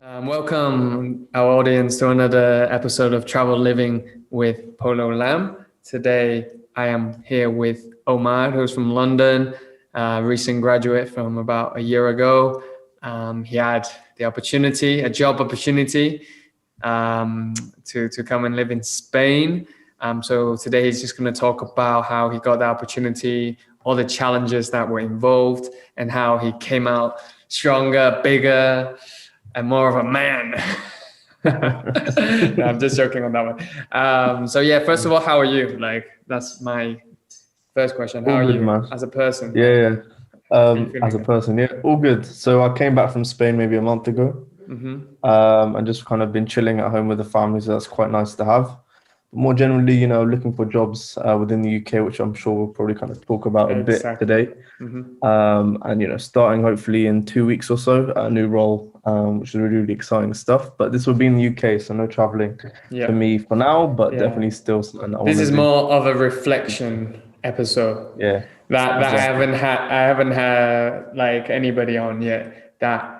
Welcome our audience to another episode of Travel Living with Polo Lam. Today I am here with Omar, who's from London, recent graduate from about a year ago. He had the opportunity, a job opportunity, to come and live in Spain. So today he's just going to talk about how he got the opportunity, all the challenges that were involved, and how he came out stronger, bigger, and more of a man. No, I'm just joking on that one. So yeah, first of all, how are you? Like, that's my first question. How All are good, you man. as a person? Yeah, Like, yeah. how are you As a feeling? person, yeah, all good. So I came back from Spain maybe a month ago, Mm-hmm. and just kind of been chilling at home with the family, so that's quite nice to have. More generally, looking for jobs within the UK, which I'm sure we'll probably kind of talk about a bit Exactly. today. Mm-hmm. And starting hopefully in 2 weeks or so, a new role, which is really, really exciting stuff. But this will be in the UK, so no traveling for Yeah. me for now, but Yeah. definitely still something that I This want is to do. more of a reflection episode Yeah, that exactly. I haven't had like anybody on yet that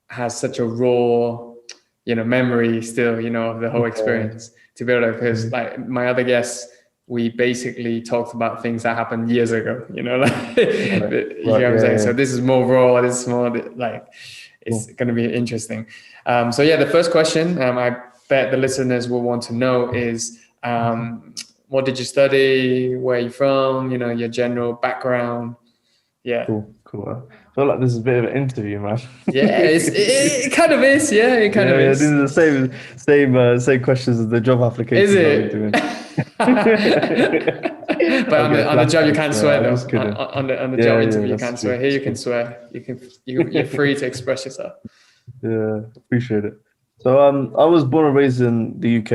has such a raw, memory still, of the whole Yeah. experience to be able to, because Mhm. like my other guests, we basically talked about things that happened years ago, like Right, you know right, what I'm yeah, saying? yeah. So this is more raw, this is more like it's Cool. going to be interesting. So yeah, the first question I bet the listeners will want to know is, what did you study? Where are you from? Your general background. Yeah. Cool, cool. I feel like this is a bit of an interview, man. Yeah, it kind of is. Yeah, it kind of Yeah, yeah. These is. are the same questions as the job Is applications that we're it? doing. But on Okay, the job you flashbacks. can't Yeah, swear I'm though. just kidding. On the job Yeah, yeah, interview you that's can't swear. true. Here That's you can true. swear. You're free to express yourself. Yeah, appreciate it. So, I was born and raised in the UK,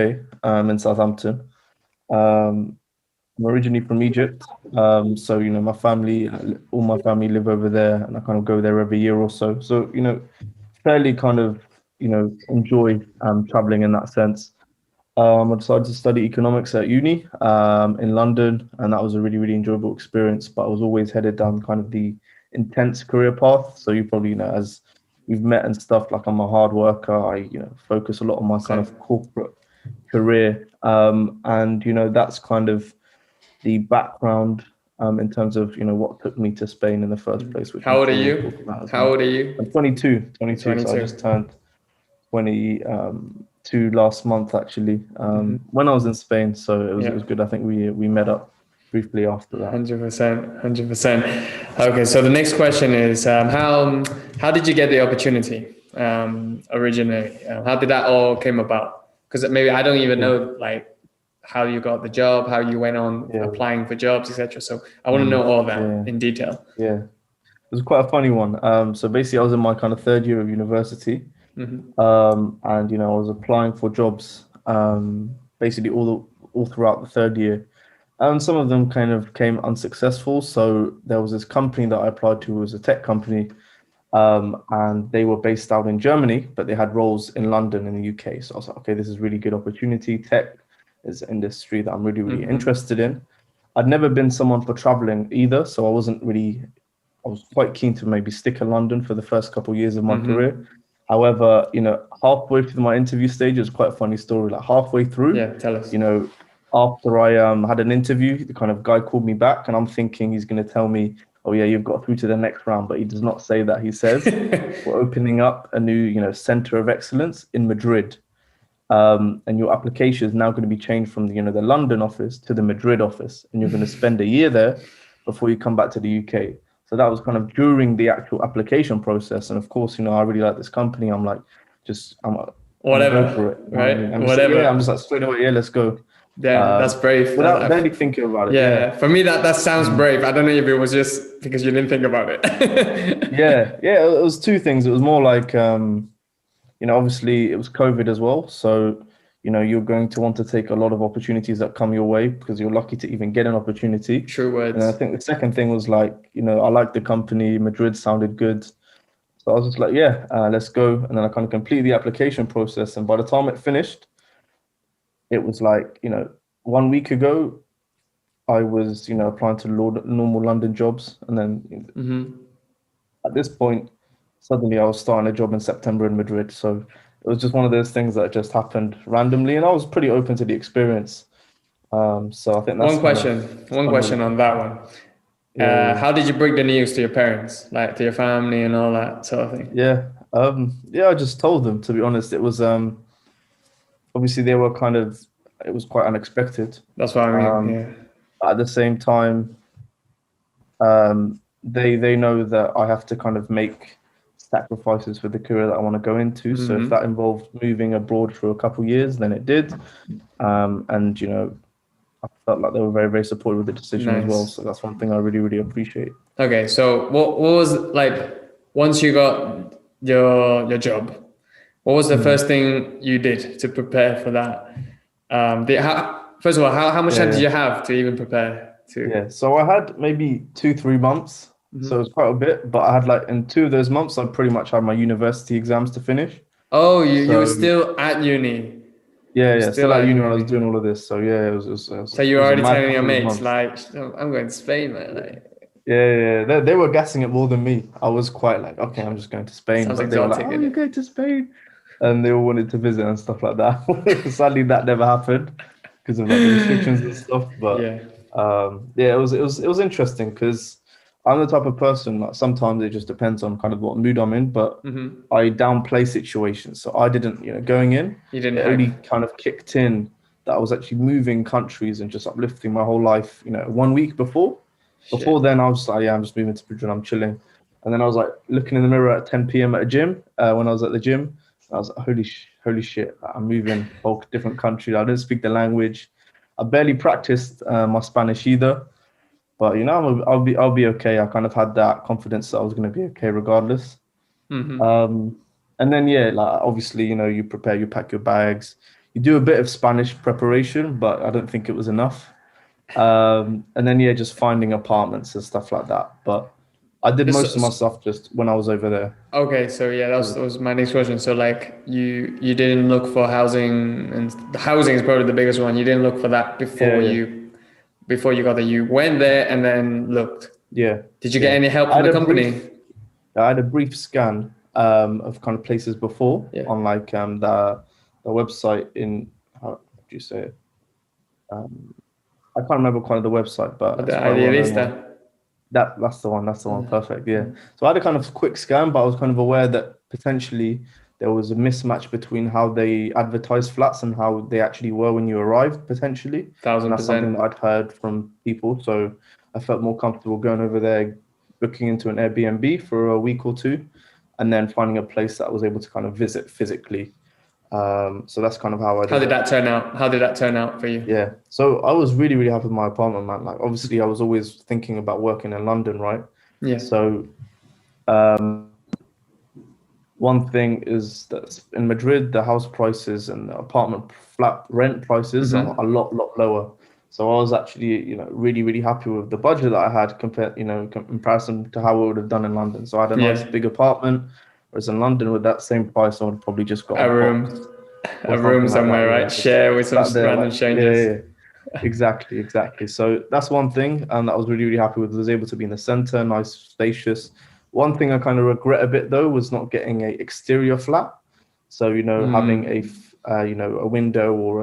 in Southampton. Um, I'm originally from Egypt. So my family, all my family live over there, and I kind of go there every year or so. So, fairly kind of, enjoy traveling in that sense. I decided to study economics at uni in London, and that was a really, really enjoyable experience. But I was always headed down kind of the intense career path. So you probably know, as we've met and stuff, like I'm a hard worker. I, focus a lot on my kind Same. of corporate career, and that's kind of the background in terms of what took me to Spain in the first place, which How I'm old are sure we'll talk you? about as How well. old are you? I'm 22, You're 22, so I 22. just turned 22 last month actually. When I was in Spain, so it Yeah. was good. I think we met up briefly after that. 100%, 100%. Okay, so the next question is, how did you get the opportunity originally? How did that all came about? Because maybe I don't even Yeah, know like how you got the job, how you went on yeah, applying for jobs, etc. So I want to know all that yeah, in detail. yeah. It was quite a funny one. So basically, I was in my kind of third year of university, Hmm. and I was applying for jobs, basically all throughout the third year. And some of them kind of came unsuccessful. So there was this company that I applied to, it was a tech company, and they were based out in Germany, but they had roles in London in the UK. So I was like, okay, this is really good opportunity. Tech is an industry that I'm really, really Hmm. interested in. I'd never been someone for traveling either, so I was quite keen to maybe stick in London for the first couple of years of my career. Hmm. However, halfway through my interview stage, it was quite a funny story. Like halfway through, Yeah, tell us. you know, after I had an interview, the kind of guy called me back, and I'm thinking he's going to tell me, "Oh yeah, you've got through to the next round," but he does not say that. He says, "We're opening up a new, center of excellence in Madrid, and your application is now going to be changed from the London office to the Madrid office, and you're going to spend a year there before you come back to the UK." So that was kind of during the actual application process, and of course, I really like this company. I'm like, just I'm gonna go for Whatever, it. You know what I mean? right? I'm just like, yeah, I'm just Whatever. like straight away, yeah, let's go, Yeah, that's brave. without barely thinking about it. Yeah. Yeah, for me that sounds Mm. brave. I don't know if it was just because you didn't think about it. Yeah, yeah. It was two things. It was more like, obviously it was COVID as well, so you're going to want to take a lot of opportunities that come your way because you're lucky to even get an opportunity. True And I words. think the second thing was like, I liked the company. Madrid sounded good. So I was just like, yeah, let's go. And then I kind of completed the application process. And by the time it finished, it was like, 1 week ago, I was, applying to normal London jobs. And then Hmm. at this point, suddenly I was starting a job in September in Madrid. So it was just one of those things that just happened randomly, and I was pretty open to the experience. So I think that's One kind of question on that one. yeah, How did you break the news to your parents, like to your family and all that sort of thing? yeah, yeah. I just told them, to be honest. It was obviously they were kind of, it was quite unexpected. That's what I mean. Um, Yeah. at the same time, they know that I have to kind of make sacrifices for the career that I want to go into. So if Mm-hmm. that involved moving abroad for a couple of years, then it did. And I felt like they were very, very supportive of the decision as well. Nice. So that's one thing I really, really appreciate. Okay, so what was like once you got your job? What was the Mm. first thing you did to prepare for that? First of all, how much time did Yeah, you have to even prepare to? yeah. So I had maybe 2, 3 months. So it Mhm. was quite a bit, but I had like in 2 of those months, I pretty much had my university exams to finish. Oh, you were So still at uni. yeah, You're yeah, still still at at uni when I was uni. doing all of this. So yeah, So it you're was a already mad telling your couple of mates months. like, "Oh, I'm going to Spain, man." Like, Yeah, yeah, they were guessing it more than me. I was quite like, okay, I'm just going to Spain, sounds but they were like, exotic, oh, isn't you're it? going to Spain, and they all wanted to visit and stuff like that. Sadly, that never happened because of like the restrictions and stuff. But Yeah. yeah, it was interesting because I'm the type of person like sometimes it just depends on kind of what mood I'm in, but Mm-hmm. I downplay situations. So I didn't, going in, You didn't it only hype. kind of kicked in that I was actually moving countries and just uplifting my whole life, 1 week before. Before Shit. then, I was just like, yeah, I'm just moving to Madrid, I'm chilling. And then I was like looking in the mirror at 10 p.m. at a gym when I was at the gym. I was like, holy shit, I'm moving whole different country. I didn't speak the language. I barely practiced my Spanish either. But I'll be okay. I kind of had that confidence that I was going to be okay regardless. Mm-hmm. Um, and then yeah, like obviously, you prepare, you pack your bags, you do a bit of Spanish preparation, but I don't think it was enough. And then yeah, just finding apartments and stuff like that. But I did most of my Just stuff just when I was over there. okay, so yeah, that was my next question. So like you didn't look for housing, and the housing is probably the biggest one. You didn't look for that Yeah, yeah, before you got there. You went there and then looked. yeah, Did you get yeah. any help I from had the a company? brief, I had a brief scan of kind of places before Yeah, on like the website in how do you say it? Um, I can't remember quite the website, but the it's quite a well-known one. Idealista. That's the one. That's the one. Perfect. Yeah. So I had a kind of quick scan, but I was kind of aware that potentially there was a mismatch between how they advertised flats and how they actually were when you arrived, potentially. And Thousand that's something percent. that I'd heard from people. So I felt more comfortable going over there, booking into an Airbnb for a week or two, and then finding a place that I was able to kind of visit physically. So that's kind of how I How did did it. that turn out? How did that turn out for you? Yeah. So I was really, really happy with my apartment, man. Like obviously I was always thinking about working in London, right? Yeah. So one thing is that in Madrid, the house prices and the apartment flat rent prices are a Mm-hmm. lot lower. So I was actually, really, really happy with the budget that I had compared, comparison to how I would have done in London. So I had a nice Yeah. big apartment, whereas in London with that same price, I would have probably just got a A box room, or a room something like that. somewhere, Yeah, right? just Share with some sat there random like, yeah, strangers. yeah, yeah. Exactly, exactly. So that's one thing, and that I was really, really happy with. I was able to be in the center, nice, spacious. One thing I kind of regret a bit though was not getting a exterior flat. So having Mm. a window or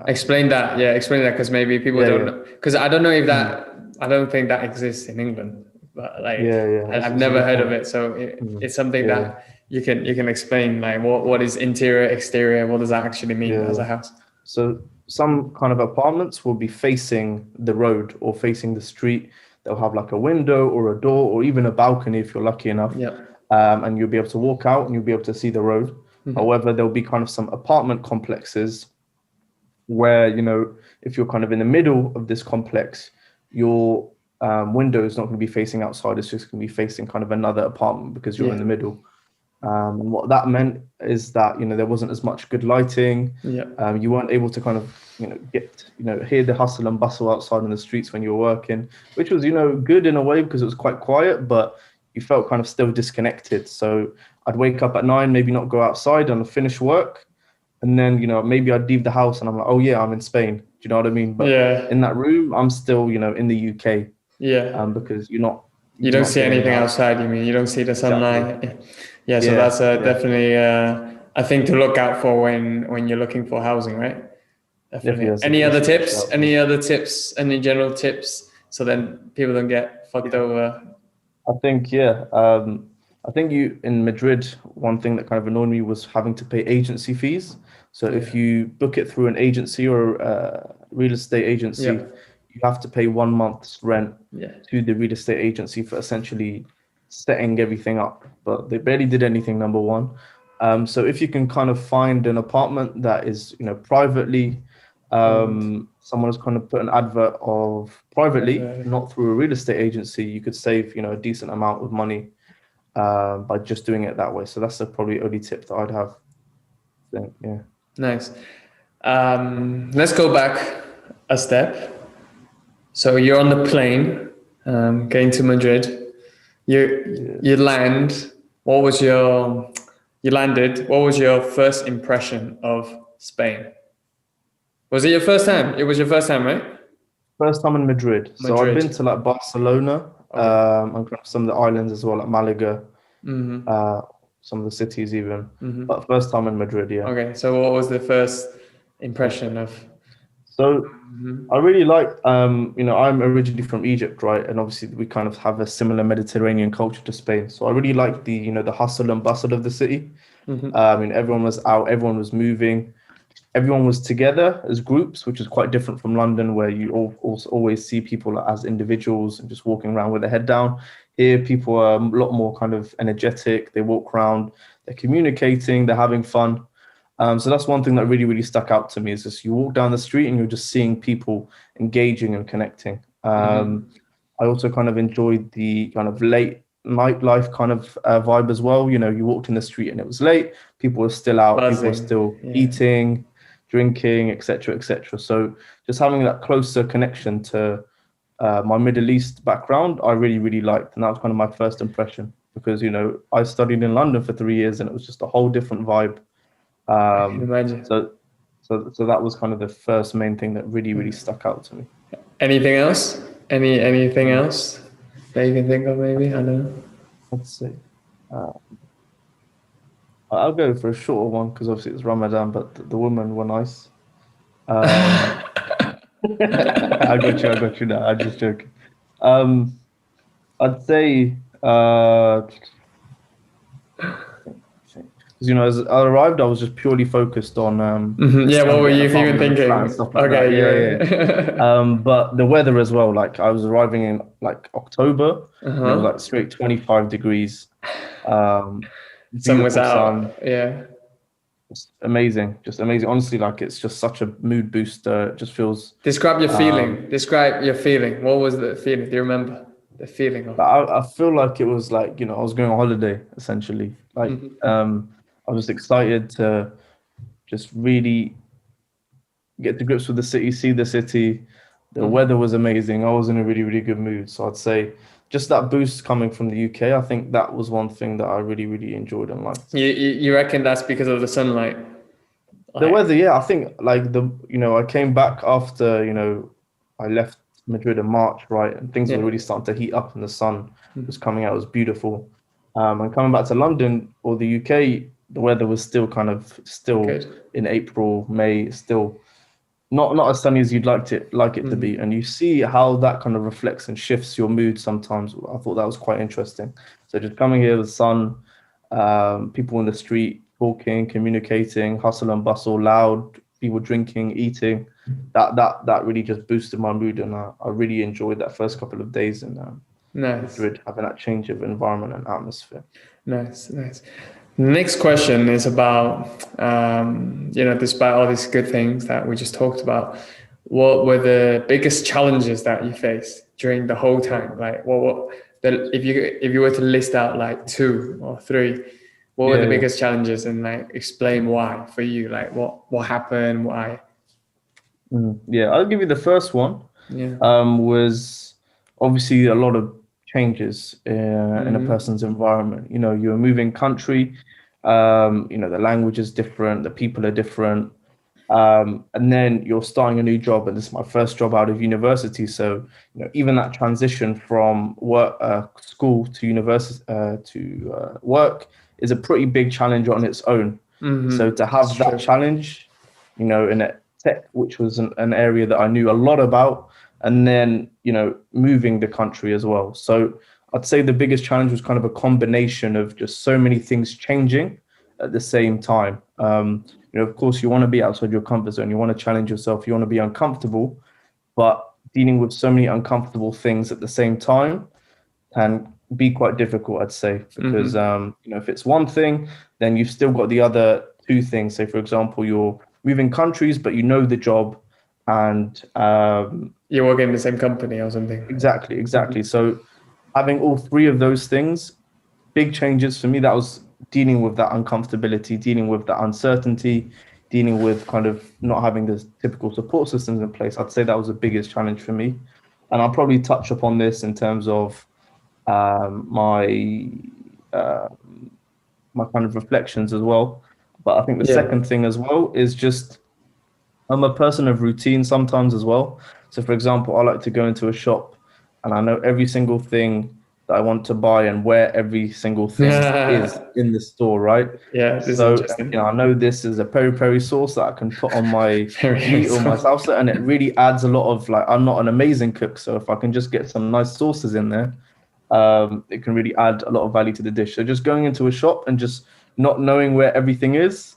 Explain that. Yeah, explain that because maybe people yeah, don't yeah, know. Because I don't know if mm, that. I don't think that exists in England. But like, yeah, yeah. I've It's a never good heard of point. it. So Mm, it's something yeah, that you can explain. Like, what is interior, exterior? What does that actually mean yeah, as yeah. a house? So some kind of apartments will be facing the road or facing the street. They'll have like a window or a door or even a balcony if you're lucky enough. Yeah. And you'll be able to walk out and you'll be able to see the road. Hmm. However, there'll be kind of some apartment complexes where, if you're kind of in the middle of this complex, your window is not going to be facing outside. It's just going to be facing kind of another apartment because you're Yeah. in the middle. And what that meant is that there wasn't as much good lighting. Yeah. You weren't able to kind of get hear the hustle and bustle outside in the streets when you were working, which was good in a way because it was quite quiet, but you felt kind of still disconnected. So I'd wake up at 9, maybe not go outside and finish work, and then maybe I'd leave the house and I'm like, oh yeah, I'm in Spain. Do you know what I mean? But Yeah. in that room, I'm still in the UK, Yeah. because you're not You you're don't not see getting anything that outside, you mean? You don't see the exactly. sunlight. Yeah, so Yeah, that's yeah. definitely a thing to look out for when you're looking for housing, right? Definitely. Definitely. Any other tips? Any other tips? Any general tips so then people don't get fucked over? I think, I think in Madrid, one thing that kind of annoyed me was having to pay agency fees. So if you book it through an agency or a real estate agency, you have to pay 1 month's rent to the real estate agency for essentially setting everything up. But they barely did anything, number one. So if you can kind of find an apartment that is, privately, someone has kind of put an advert of privately, not through a real estate agency, you could save, a decent amount of money by just doing it that way. So that's the probably only tip that I'd have. So, yeah. Nice. Let's go back a step. So you're on the plane, going to Madrid. You land. You landed. What was your first impression of Spain? Was it your first time? It was your first time, right? First time in Madrid. So I've been to like Barcelona, and some of the islands as well, like Malaga, some of the cities even. But first time in Madrid, yeah. Okay, so what was the first impression of? So I really liked, I'm originally from Egypt, right? And obviously we kind of have a similar Mediterranean culture to Spain. So I really liked the, the hustle and bustle of the city. Everyone was out, everyone was moving. Everyone was together as groups, which is quite different from London, where you also always see people as individuals and just walking around with their head down. Here, people are a lot more kind of energetic. They walk around, they're communicating, they're having fun. So that's one thing that really, really stuck out to me is just you walk down the street and you're just seeing people engaging and connecting. I also kind of enjoyed the kind of late nightlife kind of vibe as well. You walked in the street and it was late. People were still out. Buzzing. People were still eating, drinking, etc., etc. So just having that closer connection to my Middle East background, I really, really liked. And that was kind of my first impression because, I studied in London for 3 years and it was just a whole different vibe. I can imagine. So that was kind of the first main thing that really, really stuck out to me. Anything else? Anything else that you can think of maybe? I don't know. Let's see. I'll go for a shorter one because obviously it's Ramadan, but the women were nice. I got you now. I'm just joking. I'd say, as I arrived, I was just purely focused on. What were you even thinking? But the weather as well. Like I was arriving in like October. It was like straight 25 degrees. Sun was out. Yeah. Just amazing. Honestly, like it's just such a mood booster. It just feels. Describe your feeling. Describe your feeling. What was the feeling? Do you remember the feeling of? I feel like it was like I was going on holiday essentially. Like I was excited to just really get to grips with the city, see the city. The weather was amazing. I was in a really, really good mood. So I'd say just that boost coming from the UK, I think that was one thing that I really, really enjoyed and liked. You reckon that's because of the sunlight? The weather, yeah. I think like I came back after, I left Madrid in March, right? And things were really starting to heat up and the sun was coming out. It was beautiful. And coming back to London or the UK, the weather was still good. In April, May, still not as sunny as you'd like it to be. And you see how that kind of reflects and shifts your mood sometimes. I thought that was quite interesting. So just coming here with sun, people in the street talking, communicating, hustle and bustle, loud, people drinking, eating, that really just boosted my mood. And I really enjoyed that first couple of days in Madrid, having that change of environment and atmosphere. Nice. Next question is about, despite all these good things that we just talked about, what were the biggest challenges that you faced during the whole time? Like, if you were to list out like 2 or 3, what were the biggest challenges and like explain why for you? Like, what happened? Why? I'll give you the first one. Was obviously a lot of changes in a person's environment. You're a moving country. The language is different, the people are different, and then you're starting a new job, and this is my first job out of university. So even that transition from school to university to work is a pretty big challenge on its own. So to have It's that true. challenge, in a tech, which was an area that I knew a lot about, and then, moving the country as well. So I'd say the biggest challenge was kind of a combination of just so many things changing at the same time. Of course, you want to be outside your comfort zone. You want to challenge yourself. You want to be uncomfortable, but dealing with so many uncomfortable things at the same time can be quite difficult, I'd say, because if it's one thing, then you've still got the other two things. Say, for example, you're moving countries, but you know the job, and You work in the same company or something. exactly. So having all three of those things, big changes for me. That was dealing with that uncomfortability, dealing with that uncertainty, dealing with kind of not having the typical support systems in place. I'd say that was the biggest challenge for me, and I'll probably touch upon this in terms of my uh, my kind of reflections as well. But I think the Yeah. second thing as well is just I'm a person of routine sometimes as well. So for example, I like to go into a shop and I know every single thing that I want to buy and where every single thing is in the store, right? Yeah, this is So interesting. I know this is a peri peri sauce that I can put on my Very meat or my excellent. salsa, and it really adds a lot of, like, I'm not an amazing cook, so if I can just get some nice sauces in there, it can really add a lot of value to the dish. So just going into a shop and just not knowing where everything is,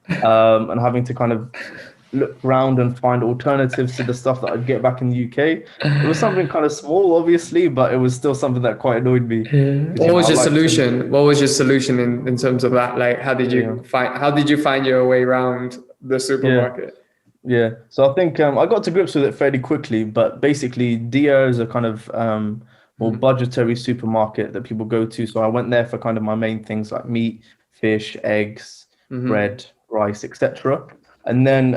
and having to kind of look around and find alternatives to the stuff that I'd get back in the UK. It was something kind of small, obviously, but it was still something that quite annoyed me. Because, What was I your like to, solution? What was your solution in terms of that? Like, yeah, how did you find your way around the yeah, supermarket? yeah. So I think I got to grips with it fairly quickly, but basically, Dia is a kind of more budgetary supermarket that people go to. So I went there for kind of my main things like meat, fish, eggs, bread, rice, etc. And then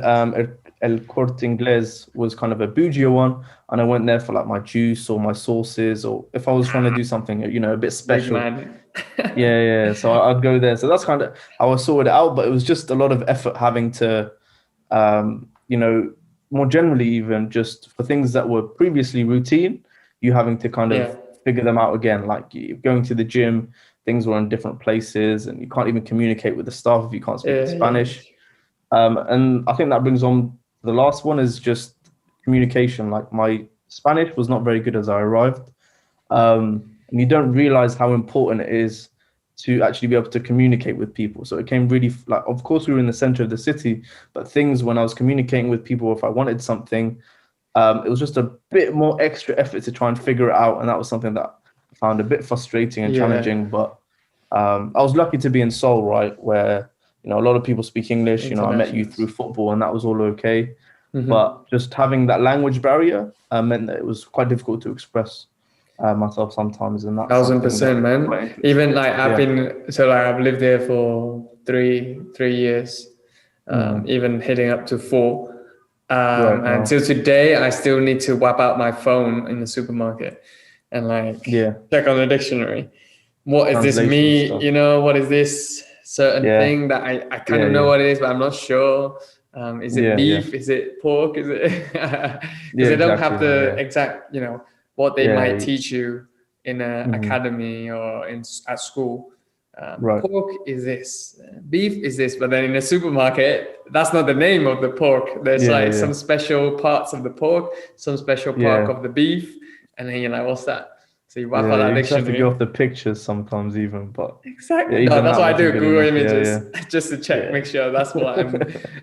El Corte Inglés was kind of a bougier one, and I went there for like my juice or my sauces, or if I was trying to do something, a bit Big special. man. Yeah. So I'd go there. So that's kind of how I sorted it out. But it was just a lot of effort having to, um, you know, more generally, even just for things that were previously routine, you having to kind Yeah. of figure them out again. Like you going to the gym, things were in different places, and you can't even communicate with the staff if you can't speak Yeah. Spanish. And I think that brings on the last one is just communication. Like my Spanish was not very good as I arrived. And you don't realize how important it is to actually be able to communicate with people. So it came really like, of course, we were in the center of the city, but things when I was communicating with people, if I wanted something, it was just a bit more extra effort to try and figure it out. And that was something that I found a bit frustrating and Yeah. challenging. But I was lucky to be in Seoul, right, where a lot of people speak English. I met you through Internationals. football, and that was all okay. But just having that language barrier meant that it was quite difficult to express myself sometimes, and that's Thousand something that percent, is man. quite interesting. Even like Yeah. I've lived there for three years, even heading up to 4. Right. And Wow. till today, I still need to wipe out my phone in the supermarket and like Yeah. check on the dictionary. What is this Translation meat? stuff. What is this certain Yeah. thing that I kind Yeah. of know Yeah. what it is, but I'm not sure. Is it Yeah. Yeah. beef? Is it pork? Is it because Yeah. they don't Exactly, have man. the Yeah. exact, what they Yeah. might teach you in an academy or at school. Right. Pork is this, beef is this, but then in the supermarket, that's not the name of the pork. There's Yeah. like Yeah. some special parts of the pork, some special part Yeah. of the beef, and then you're like, what's that? So you wipe Yeah. out that You just have to go dictionary. off the pictures sometimes, even. But yeah, Exactly. No, even that's that why I wasn't do good Google enough. Yeah. images Yeah. just to check, Yeah. make sure that's what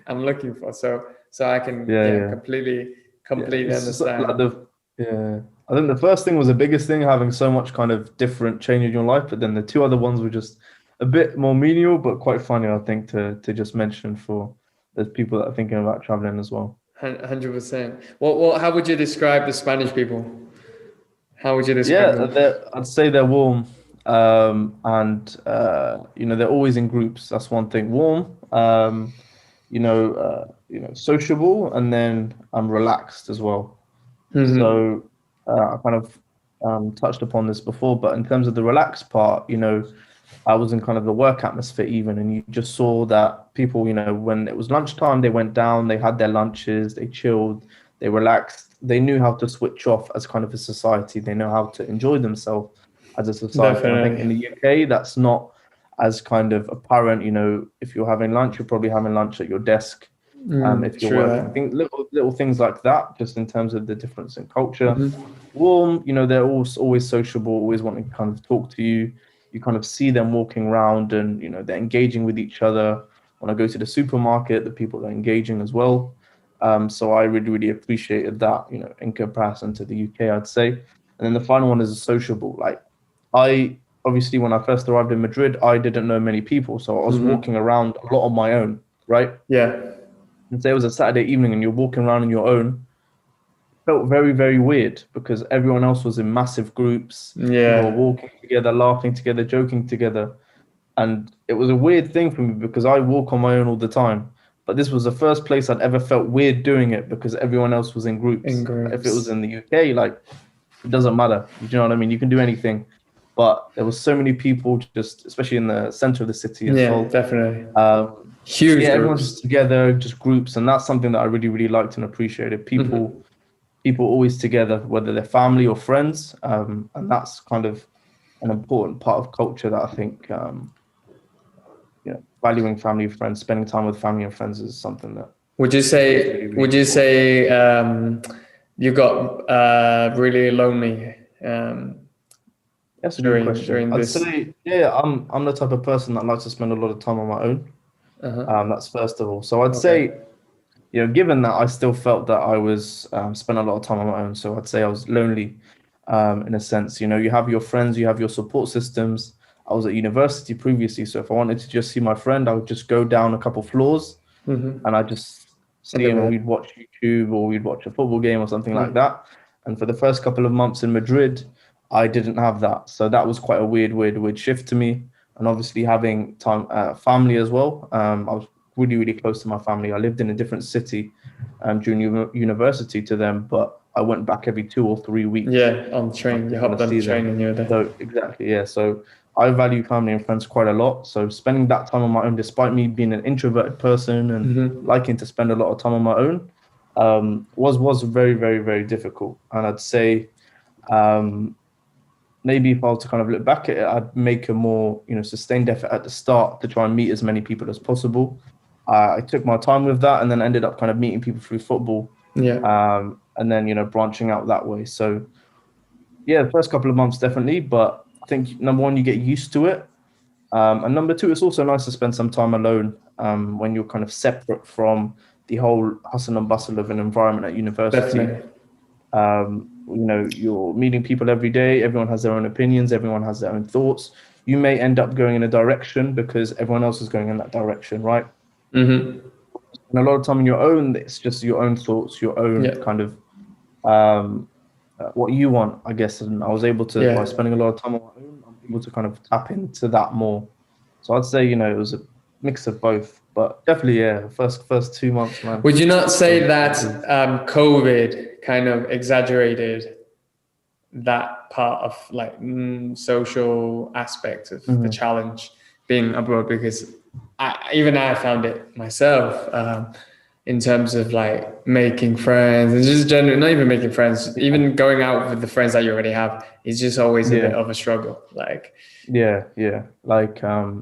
I'm looking for. So I can Yeah. Yeah. Yeah, completely it's just like understand. yeah. I think the first thing was the biggest thing, having so much kind of different change in your life, but then the two other ones were just a bit more menial, but quite funny, I think, to just mention for the people that are thinking about traveling as well. 100%. What? How would you describe the Spanish people? How would you describe Yeah, them? I'd say they're warm, and they're always in groups. That's one thing. Warm, sociable, and then relaxed as well. Hmm. So I kind of touched upon this before, but in terms of the relaxed part, I was in kind of the work atmosphere even, and you just saw that people, when it was lunchtime, they went down, they had their lunches, they chilled, they relaxed, they knew how to switch off as kind of a society, they know how to enjoy themselves as a society. And I think Definitely. in the UK, that's not as kind of apparent. If you're having lunch, you're probably having lunch at your desk. If you're True working, I that. think little things like that, just in terms of the difference in culture. Mhm. Warm, they're always sociable, always wanting to kind of talk to you. You kind of see them walking around, and they're engaging with each other. When I go to the supermarket, the people are engaging as well. So I really, really appreciated that, in comparison to the UK, I'd say. And then the final one is sociable. Like, I obviously, when I first arrived in Madrid, I didn't know many people, so I was walking around a lot on my own, right? Yeah. And say it was a Saturday evening and you're walking around on your own, felt very, very weird because everyone else was in massive groups. People were Yeah. walking together, laughing together, joking together. And it was a weird thing for me because I walk on my own all the time. But this was the first place I'd ever felt weird doing it because everyone else was in In groups. If it was groups. in the UK, like, it doesn't matter. You know what I mean? You can do anything. But there was so many people, just especially in the center of the city as Yeah, well. definitely. Um, Huge yeah, everyone's groups. just together, just groups, and that's something that I really, really liked and appreciated. People always together, whether they're family or friends, and that's kind of an important part of culture that I think, valuing family, friends, spending time with family and friends is something that Would you is say really, really would you important. say you got really lonely That's a good question. during I'd this? say, yeah, I'm the type of person that likes to spend a lot of time on my own. Uh-huh. That's first of all. So I'd Okay. say, given that I still felt that I was spent a lot of time on my own, so I'd say I was lonely, in a sense. You have your friends, you have your support systems. I was at university previously, so if I wanted to just see my friend, I would just go down a couple floors and I just And see then him, and that. we'd watch YouTube or we'd watch a football game or something like Mm. that. And for the first couple of months in Madrid, I didn't have that, so that was quite a weird shift to me. And obviously having time, family as well. I was really, really close to my family. I lived in a different city during university to them, but I went back every 2 or 3 weeks Yeah, on the train. to You kind hopped of on the see train them. and you were there. So exactly, yeah. So I value family and friends quite a lot. So spending that time on my own, despite me being an introverted person and liking to spend a lot of time on my own, was very, very, very difficult. And I'd say, um, maybe if I was to kind of look back at it, I'd make a more, sustained effort at the start to try and meet as many people as possible. I took my time with that and then ended up kind of meeting people through football, Yeah. and then, branching out that way. So yeah, the first couple of months definitely, but I think number one, you get used to it. And number two, it's also nice to spend some time alone, when you're kind of separate from the whole hustle and bustle of an environment at university. Definitely. You're meeting people every day. Everyone has their own opinions. Everyone has their own thoughts. You may end up going in a direction because everyone else is going in that direction, right? Mm-hmm. And a lot of time on your own, it's just your own thoughts, your own Yeah. kind of, um, what you want, I guess. And I was able to, by Yeah. spending a lot of time on my own, I'm able to kind of tap into that more. So I'd say, it was a mix of both, but definitely, yeah, first 2 months, man. Would you not say was- that was- COVID kind of exaggerated that part of like social aspect of the Mhm. challenge being abroad? Because I found it myself, in terms of like making friends and just generally not even making friends, even going out with the friends that you already have is just always a bit Yeah, of a struggle. Like, yeah. Like,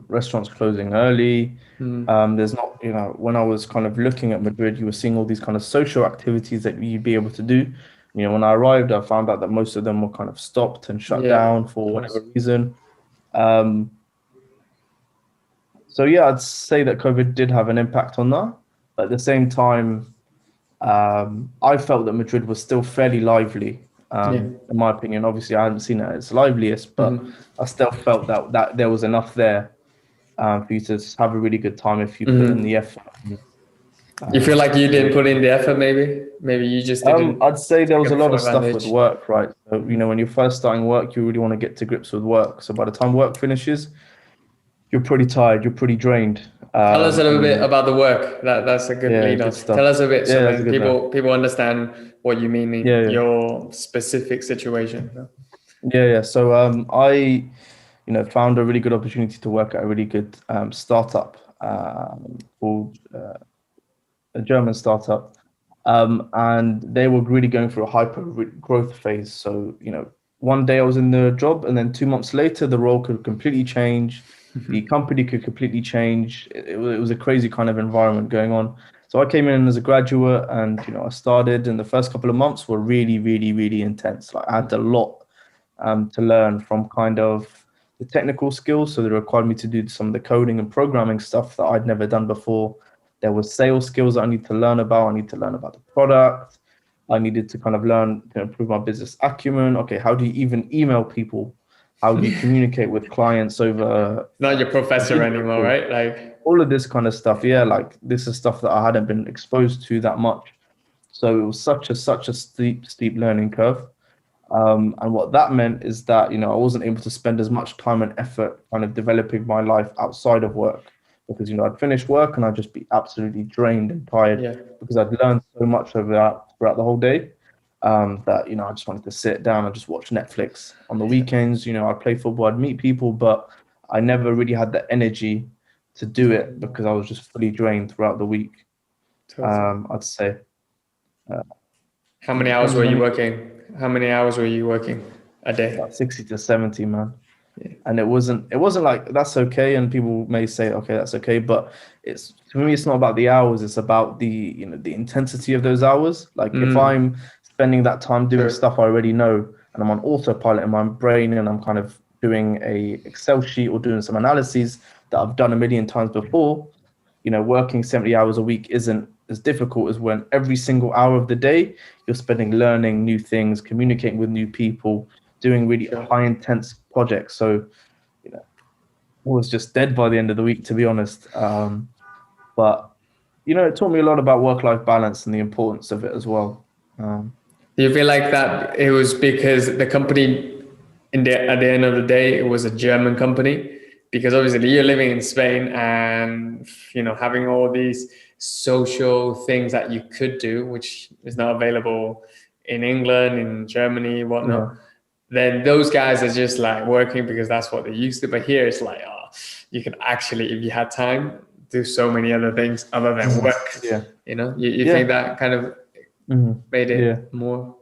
restaurants closing early. mm, There's not, when I was kind of looking at Madrid, you were seeing all these kind of social activities that you'd be able to do. When I arrived, I found out that most of them were kind of stopped and shut yeah, down of for course. whatever reason. Um, so yeah, I'd say that COVID did have an impact on that. But at the same time, I felt that Madrid was still fairly lively, Yeah. in my opinion. Obviously, I hadn't seen it at its liveliest, but Mhm. I still felt that there was enough there, for you to have a really good time if you put in Mhm. the effort. You feel like you didn't So, put in the effort, maybe? Maybe you just didn't I'd say there take was a it lot full of stuff with advantage. work, right? So, when you're first starting work, you really want to get to grips with work. So by the time work finishes, you're pretty tired, you're pretty drained. Tell us a little And bit about the work. That's a good yeah, lead good on. Tell stuff. us a bit so Yeah, that's a then good now. people understand what you mean in Yeah, your specific situation. yeah. So, I, found a really good opportunity to work at a really good, startup, called, a German startup, and they were really going through a hyper growth phase. So, one day I was in the job, and then 2 months later, the role could completely change. The company could completely change. It was a crazy kind of environment going on. So I came in as a graduate, and I started, and the first couple of months were really, really, really intense. Like I had a lot to learn from kind of the technical skills. So they required me to do some of the coding and programming stuff that I'd never done before. There was sales skills that I need to learn about. I need to learn about the product. I needed to kind of learn to improve my business acumen. Okay, how do you even email people? How do you communicate with clients over Not your professor video anymore, call? right? Like, All of this kind of stuff. Yeah, like this is stuff that I hadn't been exposed to that much. So it was such a steep learning curve. And what that meant is that, I wasn't able to spend as much time and effort kind of developing my life outside of work because, I'd finish work and I'd just be absolutely drained and tired yeah, because I'd learned so much over that throughout the whole day, that, I just wanted to sit down and just watch Netflix. On the weekends, I'd play football, I'd meet people, but I never really had the energy to do it because I was just fully drained throughout the week. totally. I'd say. How It many hours depends were on you many, working? How many hours were you working a day? about 60 to 70, man. Yeah. And it wasn't like that's okay, and people may say okay, that's okay, but it's, for me, it's not about the hours, it's about the intensity of those hours. Like if I'm spending that time doing Sure. stuff I already know and I'm on autopilot in my brain and I'm kind of doing a Excel sheet or doing some analyses that I've done a million times before, working 70 hours a week isn't as difficult as when every single hour of the day you're spending learning new things, communicating with new people, doing really Sure. high intense projects. So, I was just dead by the end of the week, to be honest. But, it taught me a lot about work-life balance and the importance of it as well. Do you feel like that it was because the company at the end of the day it was a German company? Because obviously you're living in Spain and having all these social things that you could do, which is not available in England, in Germany, whatnot. Yeah. Then those guys are just like working because that's what they used to. But here it's like, oh, you can actually, if you had time, do so many other things other than work. Yeah. You think Yeah. that kind of made Yeah. it more.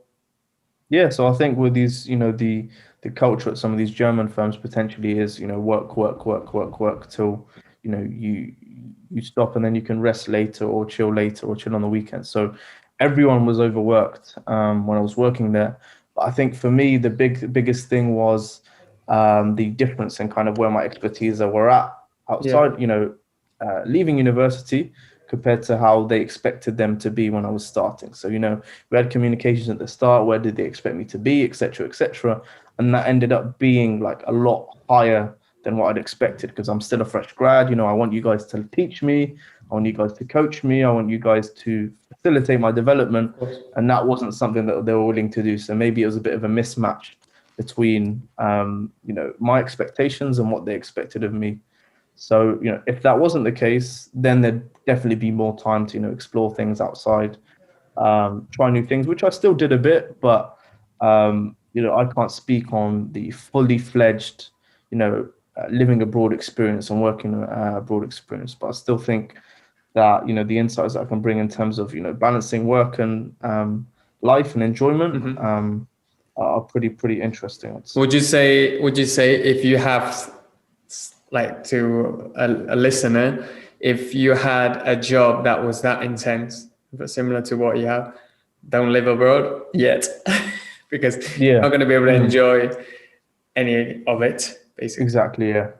Yeah. So I think with these, the culture at some of these German firms potentially is, work, work, work, work, work till, you stop, and then you can rest later or chill on the weekend. So everyone was overworked when I was working there. But I think for me, the biggest thing was the difference in kind of where my expertise were at outside, leaving university compared to how they expected them to be when I was starting. So, we had communications at the start. Where did they expect me to be, et cetera, et cetera. And that ended up being like a lot higher than what I'd expected because I'm still a fresh grad. I want you guys to teach me. I want you guys to coach me. I want you guys to facilitate my development. And that wasn't something that they were willing to do. So maybe it was a bit of a mismatch between, my expectations and what they expected of me. So, if that wasn't the case, then there'd definitely be more time to, explore things outside, try new things, which I still did a bit, but, I can't speak on the fully fledged, living abroad experience and working abroad experience. But I still think that, the insights that I can bring in terms of, balancing work and life and enjoyment are pretty interesting. Would you say if you have like to a listener, if you had a job that was that intense, but similar to what you have, don't live abroad yet, because you're not going to be able to enjoy any of it, basically. Exactly. Yeah.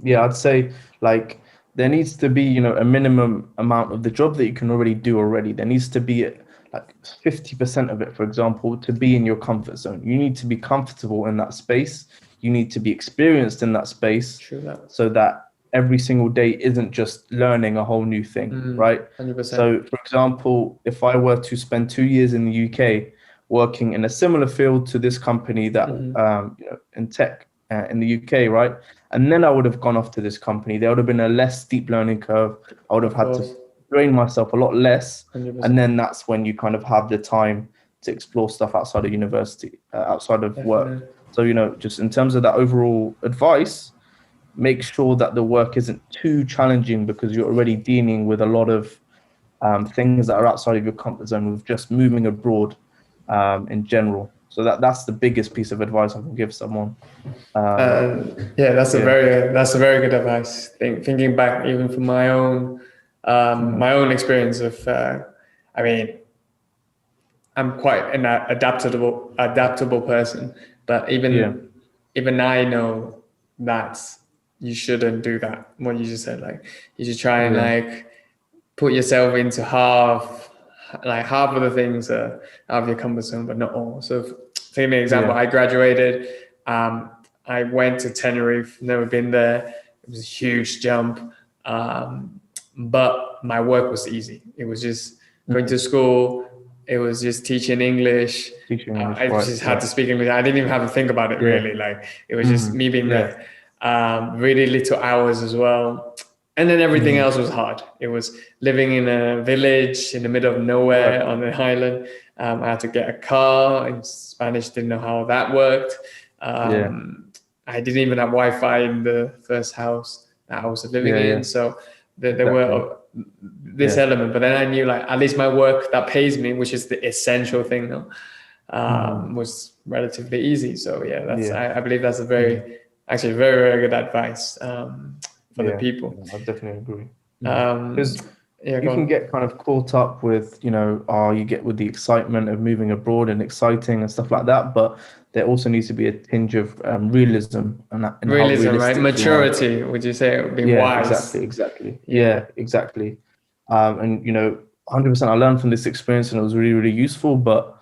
Yeah. I'd say like there needs to be, a minimum amount of the job that you can already do already. There needs to be like 50% of it, for example, to be in your comfort zone. You need to be comfortable in that space. You need to be experienced in that space. True that. So that every single day isn't just learning a whole new thing, right? 100%. So, for example, if I were to spend 2 years in the UK working in a similar field to this company that, in tech in the UK, right? And then I would have gone off to this company. There would have been a less steep learning curve. I would have had to train myself a lot less. 100%. And then that's when you kind of have the time to explore stuff outside of university, outside of work. So, just in terms of that overall advice, make sure that the work isn't too challenging because you're already dealing with a lot of things that are outside of your comfort zone with just moving abroad in general. So that's the biggest piece of advice I can give someone. Yeah, that's a very good advice. Thinking back, even from my own experience of, I mean, I'm quite an adaptable person, but even I know that you shouldn't do that. What you just said, like you should try and like put yourself into half of the things out of your comfort zone, but not all. So, take me an example. I graduated. I went to Tenerife. Never been there. It was a huge jump, but my work was easy. It was just going to school. It was just teaching English. I just had to speak English. I didn't even have to think about it really. Like it was just me being there. Really little hours as well. And then everything else was hard. It was living in a village in the middle of nowhere on an island. I had to get a car. In Spanish, didn't know how that worked. I didn't even have Wi-Fi in the first house that I was living in. So there were this element. But then I knew like at least my work that pays me, which is the essential thing now, was relatively easy. So I believe that's actually very, very good advice. For the people. I definitely agree. Because you can get kind of caught up with, you get with the excitement of moving abroad and exciting and stuff like that, but there also needs to be a tinge of realism and realism, right? Maturity, would you say? It would be wise. Exactly. Yeah, exactly. And 100%, I learned from this experience, and it was really, really useful. But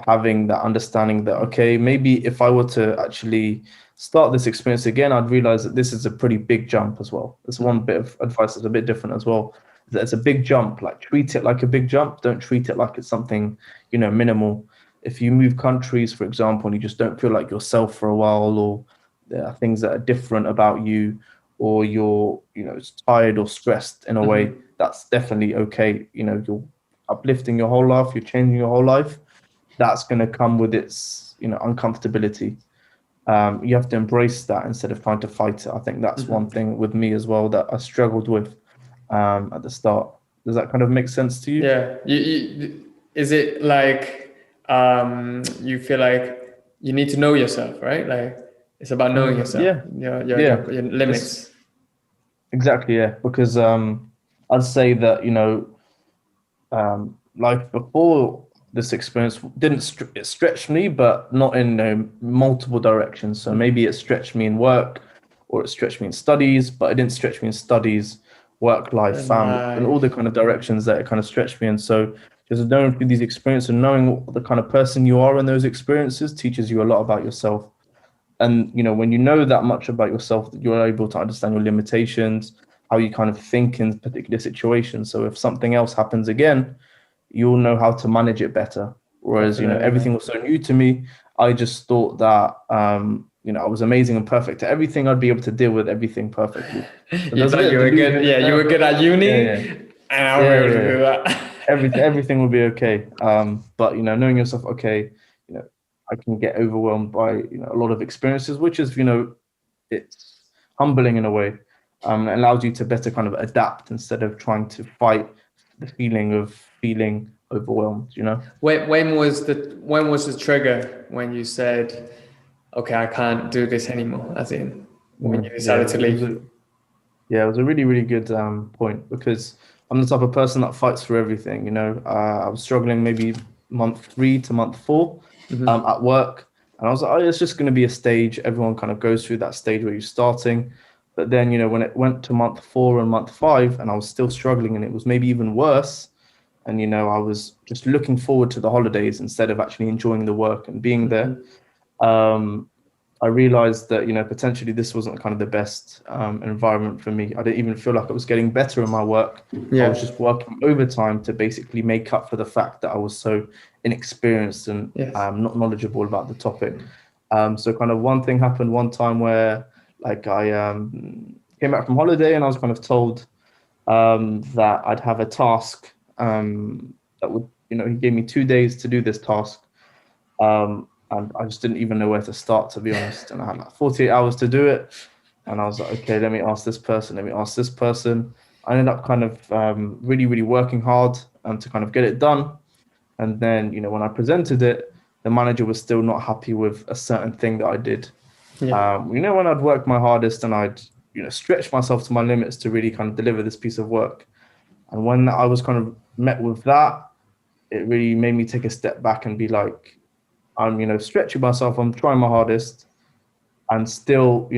having that understanding that okay, maybe if I were to actually start this experience again, I'd realize that this is a pretty big jump as well. That's one bit of advice that's a bit different as well. That it's a big jump. Like treat it like a big jump. Don't treat it like it's something minimal. If you move countries, for example, and you just don't feel like yourself for a while, or there are things that are different about you, or you're tired or stressed in a way, that's definitely okay. You're uplifting your whole life. You're changing your whole life. That's going to come with its uncomfortability. You have to embrace that instead of trying to fight it. I think that's one thing with me as well that I struggled with at the start. Does that kind of make sense to you? Yeah. Is it like you feel like you need to know yourself, right? Like it's about knowing yourself. Your limits. Exactly. Yeah. Because I'd say that like before, this experience it stretched me, but not in multiple directions. So maybe it stretched me in work, or it stretched me in studies, but it didn't stretch me in studies, work, life, family, and all the kind of directions that it kind of stretched me in. So just knowing through these experiences and knowing what the kind of person you are in those experiences teaches you a lot about yourself. And when you know that much about yourself, you're able to understand your limitations, how you kind of think in particular situations. So if something else happens again, you'll know how to manage it better. Whereas, everything was so new to me. I just thought that, I was amazing and perfect at everything. I'd be able to deal with everything perfectly. You thought you were good. Yeah, you were good at uni, and I'll be able to do that. Everything will be okay. But knowing yourself, okay, I can get overwhelmed by a lot of experiences, which is it's humbling in a way. It allows you to better kind of adapt instead of trying to fight the feeling of feeling overwhelmed. When was the trigger when you said, okay, I can't do this anymore, as in when you decided to leave? It was a really, really good point, because I'm the type of person that fights for everything. I was struggling maybe month 3 to month 4 at work, and I was like, it's just going to be a stage. Everyone kind of goes through that stage where you're starting. But then, when it went to month 4 and month 5, and I was still struggling, and it was maybe even worse, and I was just looking forward to the holidays instead of actually enjoying the work and being there. I realized that potentially this wasn't kind of the best environment for me. I didn't even feel like I was getting better in my work. I was just working overtime to basically make up for the fact that I was so inexperienced and not knowledgeable about the topic. So kind of one thing happened one time where like I came back from holiday, and I was kind of told that I'd have a task that would, he gave me 2 days to do this task. And I just didn't even know where to start, to be honest. And I had like 48 hours to do it. And I was like, okay, let me ask this person. Let me ask this person. I ended up kind of really, really working hard to kind of get it done. And then, when I presented it, the manager was still not happy with a certain thing that I did. Yeah. When I'd work my hardest and I'd, stretch myself to my limits to really kind of deliver this piece of work. And when I was kind of met with that, it really made me take a step back and be like, I'm, stretching myself, I'm trying my hardest, and still,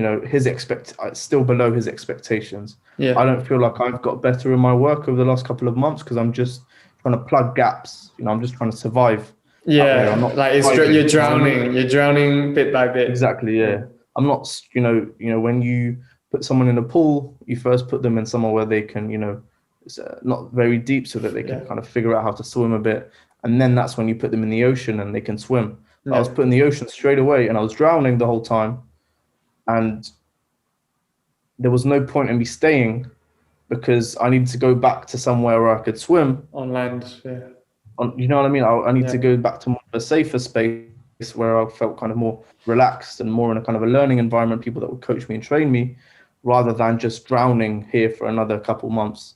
still below his expectations. Yeah. I don't feel like I've got better in my work over the last couple of months because I'm just trying to plug gaps. I'm just trying to survive out there. I'm Yeah. not Like thriving, you're you know what I mean? drowning. You're drowning bit by bit. Exactly, yeah. I'm not, when you put someone in a pool, you first put them in somewhere where they can, it's not very deep so that they can Yeah. kind of figure out how to swim a bit. And then that's when you put them in the ocean and they can swim. I was Yeah. put in the ocean straight away and I was drowning the whole time. And there was no point in me staying because I needed to go back to somewhere where I could swim. On land. Yeah. You know what I mean? I need to Yeah. go back to more of a safer space where I felt kind of more relaxed and more in a kind of a learning environment, people that would coach me and train me, rather than just drowning here for another couple months.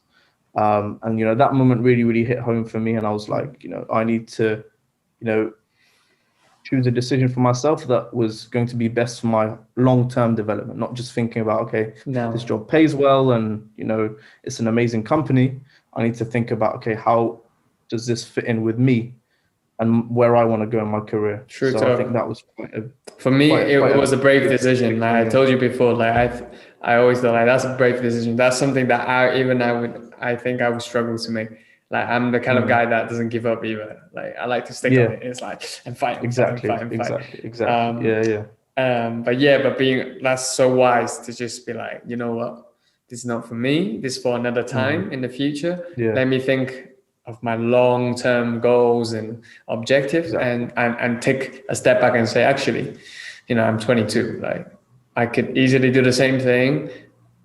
And that moment really, really hit home for me. And I was like, I need to, choose a decision for myself that was going to be best for my long-term development, not just thinking about, okay, No. this job pays well and, it's an amazing company. I need to think about, okay, how does this fit in with me and where I want to go in my career? True. So I think that was for me, it was a brave big decision. Like I told you before, like I always thought like that's a brave decision. That's something that I think I would struggle to make. Like I'm the kind of guy that doesn't give up either. Like I like to stick on it. It's like and fight. Exactly. But that's so wise to just be like, you know what, this is not for me. This is for another time in the future. Yeah. Let me think of my long-term goals and objectives and take a step back and say, actually, I'm 22. Like I could easily do the same thing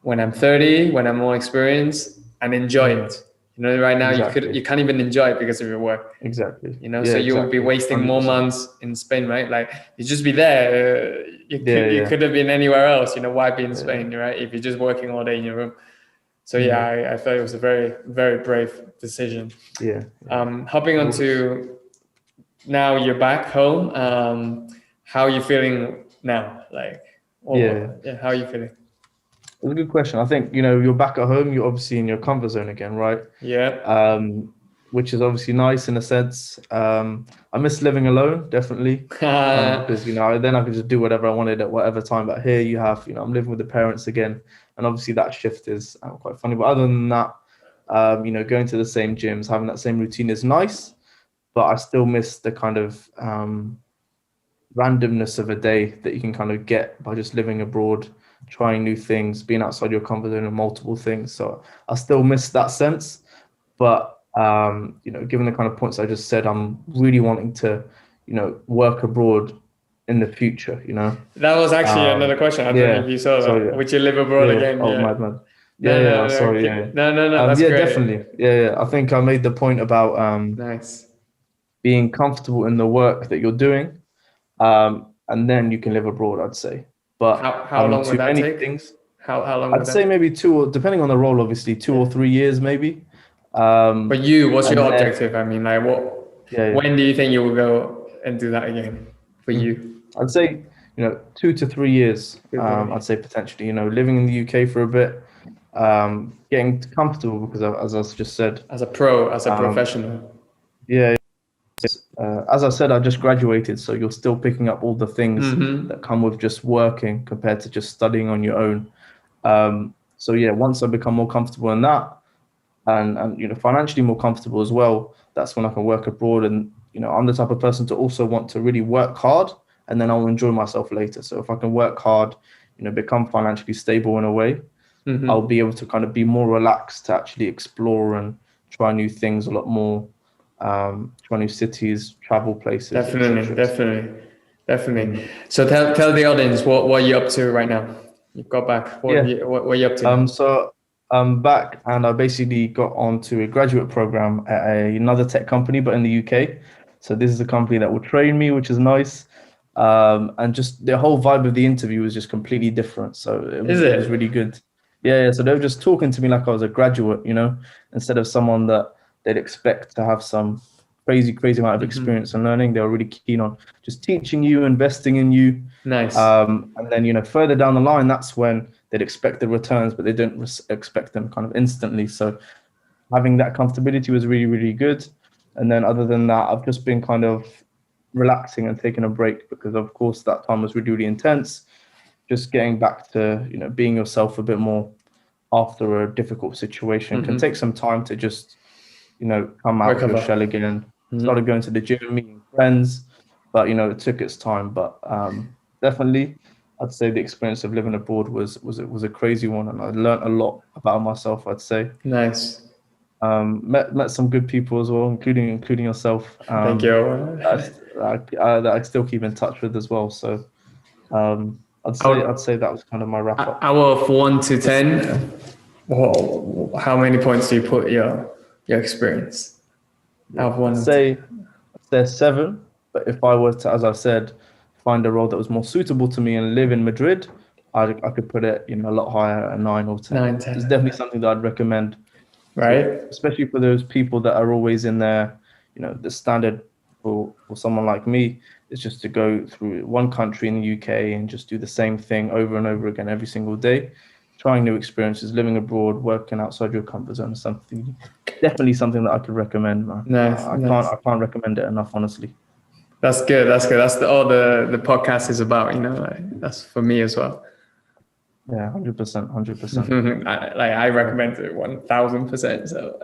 when I'm 30, when I'm more experienced and enjoy it. Right now you can't even enjoy it because of your work. Exactly. So you will be wasting 100%. More months in Spain, right? Like you just be there. You could have been anywhere else. Why be in Spain, right? If you're just working all day in your room. So I thought it was a very, very brave decision. Yeah. Hopping on to now you're back home. How are you feeling now? Like, how are you feeling? It's a good question. I think, you're back at home, you're obviously in your comfort zone again, right? Yeah. Which is obviously nice in a sense. I miss living alone, definitely. Because, then I could just do whatever I wanted at whatever time. But here you have, I'm living with the parents again. And obviously that shift is quite funny. But other than that, going to the same gyms, having that same routine is nice. But I still miss the kind of randomness of a day that you can kind of get by just living abroad, trying new things, being outside your comfort zone and multiple things. So I still miss that sense. But, given the kind of points I just said, I'm really wanting to, work abroad in the future, That was actually another question. I don't know if you saw that. So, would you live abroad again? Oh, madman. No, that's great. Definitely. I think I made the point about nice. Being comfortable in the work that you're doing, and then you can live abroad, I'd say. But how long would that take? Things, how long? I'd say maybe 2, or depending on the role, obviously 2 or 3 years, maybe. But what's your objective? I mean, like what? When do you think you will go and do that again? For you, I'd say 2 to 3 years. I'd say potentially. Living in the UK for a bit, getting comfortable because, as I just said, as a professional. Yeah. As I said, I just graduated, so you're still picking up all the things that come with just working compared to just studying on your own. Once I become more comfortable in that, and financially more comfortable as well, that's when I can work abroad. And I'm the type of person to also want to really work hard, and then I'll enjoy myself later. So if I can work hard, become financially stable in a way, I'll be able to kind of be more relaxed to actually explore and try new things a lot more. Try new cities, travel places. Definitely. So tell the audience what are you up to right now? You've got back. What are you up to? So I'm back, and I basically got onto a graduate program at another tech company, but in the UK. So this is a company that will train me, which is nice. And just the whole vibe of the interview was just completely different. So it was really good. Yeah. So they were just talking to me like I was a graduate, instead of someone that they'd expect to have some crazy amount of experience and learning. They were really keen on just teaching you, investing in you. Nice. And then, further down the line, that's when they'd expect the returns, but they don't expect them kind of instantly. So having that comfortability was really, really good. And then other than that, I've just been kind of relaxing and taking a break because, of course, that time was really, really intense. Just getting back to, being yourself a bit more after a difficult situation can take some time to just, come out of your shell again. Started going to the gym, meeting friends, but, it took its time. But definitely, I'd say the experience of living abroad was a crazy one, and I learned a lot about myself, I'd say. Nice. Met some good people as well, including yourself. Thank you. That I still keep in touch with as well. So I'd say that was kind of my wrap up. Out of 1 to 10, how many points do you put your experience? Out of 1 I'd say 7. But if I were to, as I said, find a role that was more suitable to me and live in Madrid, I could put it a lot higher, a 9 or 10. 9, 10. It's definitely something that I'd recommend. Right. Especially for those people that are always in there, the standard for someone like me is just to go through one country in the UK and just do the same thing over and over again every single day. Trying new experiences, living abroad, working outside your comfort zone is definitely something that I could recommend, man. Nice. I can't recommend it enough, honestly. That's good. That's all the podcast is about, that's for me as well. Yeah, 100%. I recommend it 1000%. So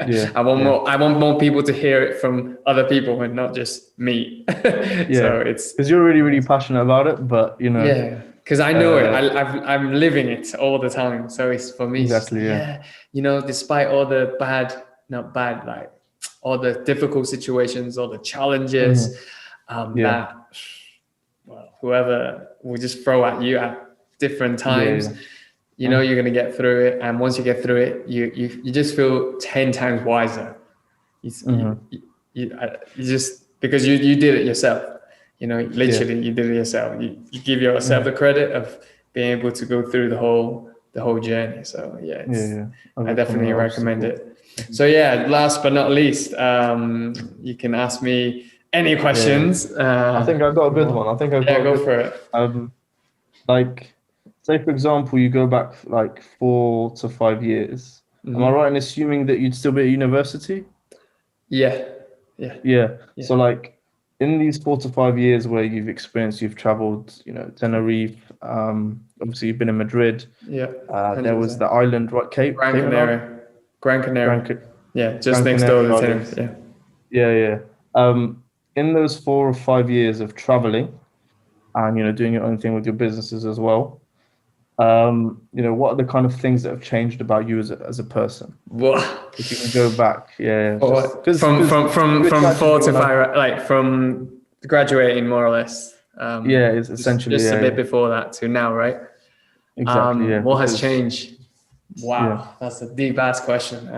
yeah, I want more people to hear it from other people and not just me. So it's because you're really, really passionate about it, but yeah, because I know it. I'm living it all the time. So it's for me. Exactly. Despite all the like all the difficult situations, all the challenges, that whoever will just throw at you at different times, you're going to get through it. And once you get through it, you just feel 10 times wiser. You just, because you did it yourself, literally you did it yourself. You give yourself the credit of being able to go through the whole journey. So I definitely recommend it. So last but not least, you can ask me any questions. I think I've got a good one. Go for it. Like, say for example, you go back like 4 to 5 years. Am I right in assuming that you'd still be at university? Yeah. So like in these 4 to 5 years where you've traveled, Tenerife, obviously you've been in Madrid. There was the island, right? Gran Canaria. Just next door to Tenerife. In those 4 or 5 years of traveling and doing your own thing with your businesses as well, what are the kind of things that have changed about you as a person? What? If you can go back, from 4 to 5, like from graduating more or less. It's essentially just a bit before that to now, right? Exactly. What has changed? Wow, that's a deep ass question.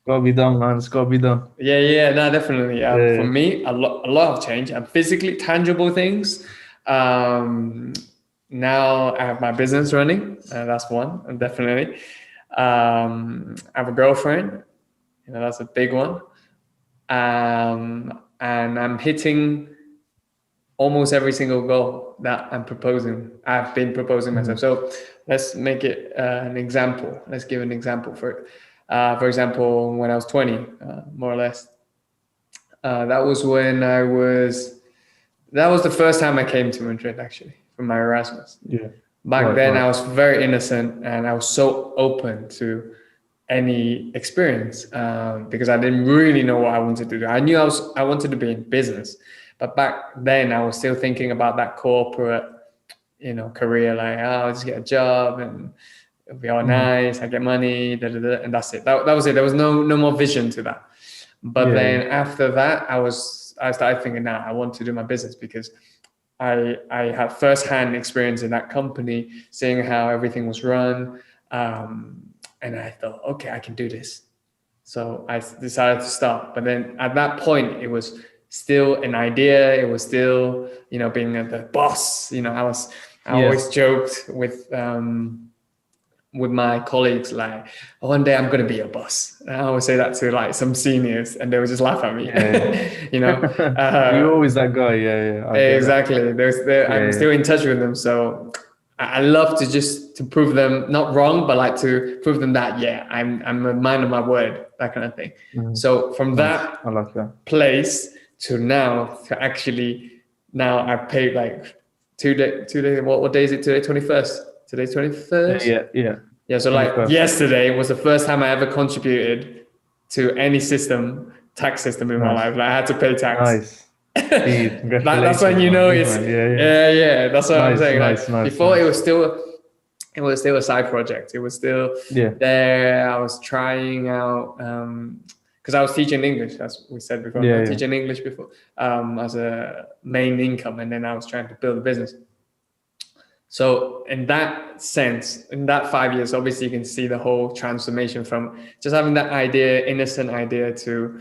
Gotta be done, man. It's gotta be done. No, definitely. For me, a lot of change. Physically tangible things. Now I have my business running. That's one, definitely. I have a girlfriend. That's a big one. And I'm hitting almost every single goal that I'm proposing. I've been proposing myself. So let's make it an example. Let's give an example for it. For example, when I was 20, more or less, that was the first time I came to Madrid, actually, for my Erasmus. Back then, I was very innocent and I was so open to any experience because I didn't really know what I wanted to do. I knew I wanted to be in business, but back then I was still thinking about that corporate, career, like, I'll just get a job and it'll be all nice. I get money, and that's it. That was it. There was no more vision to that. But then after that, I started thinking, I want to do my business because I had firsthand experience in that company, seeing how everything was run. And I thought, okay, I can do this. So I decided to start. But then at that point, it was still an idea. It was still, being the boss. I always joked with with my colleagues, like, oh, one day I'm going to be a boss. And I always say that to like some seniors, and they would just laugh at me. You know, You're always that guy. Yeah. I get exactly. I'm still in touch with them, so I love to just to prove them not wrong, but like to prove them that I'm a man of my word, that kind of thing. So from that I like that place to now to actually now I paid like 2 days. What day is it today? 21st. Today's 21st. Yeah. So like 21st. yesterday was the first time I ever contributed to any tax system in my life. Like I had to pay tax. Nice. That's when you know it's yeah. That's what I'm saying. Nice. Before it was still a side project. It was still there. I was trying out because I was teaching English, as we said before. I was teaching English before as a main income, and then I was trying to build a business. So in that sense, in that 5 years, obviously you can see the whole transformation from just having that idea, innocent idea, to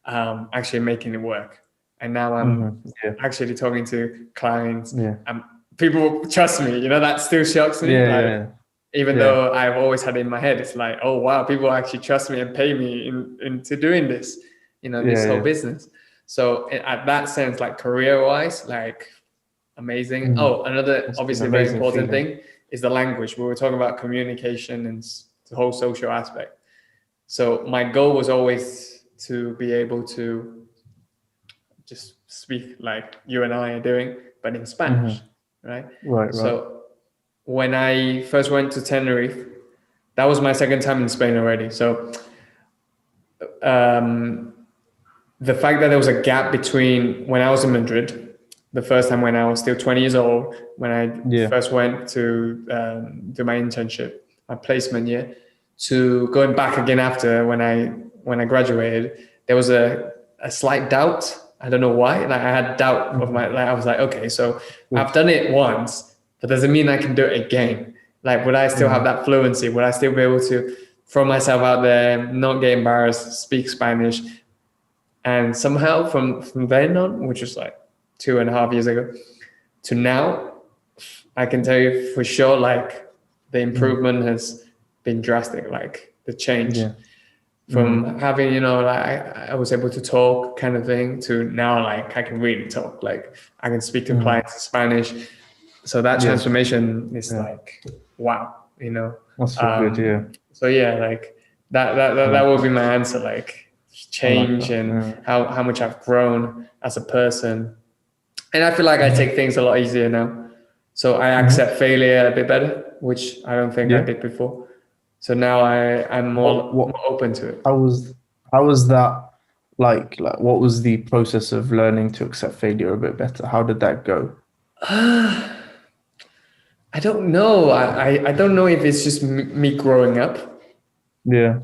actually making it work. And now I'm actually talking to clients. People trust me. You know, that still shocks me. Even though I've always had it in my head, it's like, oh wow, people actually trust me and pay me into doing this. You know, this whole business. So at that sense, like career-wise, like amazing. Oh, another obviously very important thing is the language. We were talking about communication and the whole social aspect. So my goal was always to be able to just speak like you and I are doing, but in Spanish, right? So when I first went to Tenerife, that was my second time in Spain already. So the fact that there was a gap between when I was in Madrid, the first time when I was still 20 years old, when I first went to do my internship, my placement year, to going back again after when I graduated, there was a slight doubt. I don't know why. Like I had doubt of I was like, okay, so I've done it once, but does it mean I can do it again? Like, would I still have that fluency? Would I still be able to throw myself out there, not get embarrassed, speak Spanish? And somehow from then on, which was like 2.5 years ago, to now, I can tell you for sure, like the improvement has been drastic, like the change from having, you know, like I was able to talk kind of thing to now, like I can really talk, like I can speak to clients in Spanish. So that transformation is like, wow, you know. That's so good, So like that would be my answer, like change and how much I've grown as a person. And I feel like I take things a lot easier now. So I accept failure a bit better, which I don't think I did before. So now I'm more open to it. How was that like what was the process of learning to accept failure a bit better? How did that go? I don't know. I don't know if it's just me growing up. Yeah.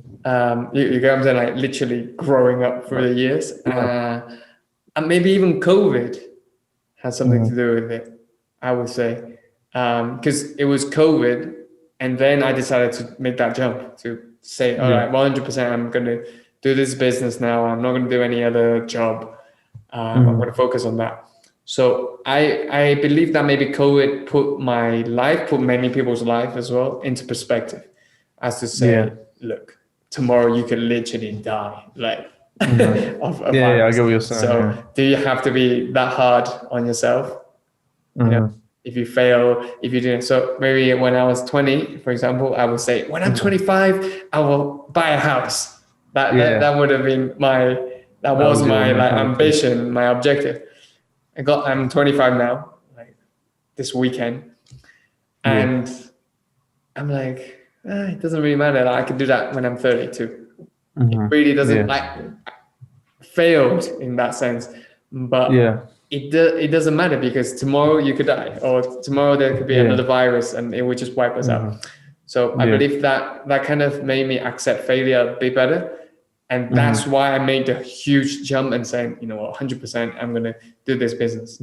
You get what I'm saying? Like literally growing up through the years. And maybe even COVID has something to do with it, I would say. Because it was COVID, and then I decided to make that jump to say, all right, 100%, I'm going to do this business now. I'm not going to do any other job. I'm going to focus on that. So I believe that maybe COVID put many people's life as well into perspective, as to say, look, tomorrow you can literally die, like of a virus. I get what you're saying. So do you have to be that hard on yourself? You know, if you fail, if you didn't. So maybe when I was 20, for example, I would say, when I'm 25, I will buy a house. That would have been my ambition, my objective. I'm 25 now, like this weekend, and I'm like, it doesn't really matter. Like, I could do that when I'm 32. It really doesn't failed in that sense, but it doesn't matter, because tomorrow you could die, or tomorrow there could be another virus and it would just wipe us out. So I believe that kind of made me accept failure a bit better. And that's why I made the huge jump and saying, you know what, 100%, I'm going to do this business.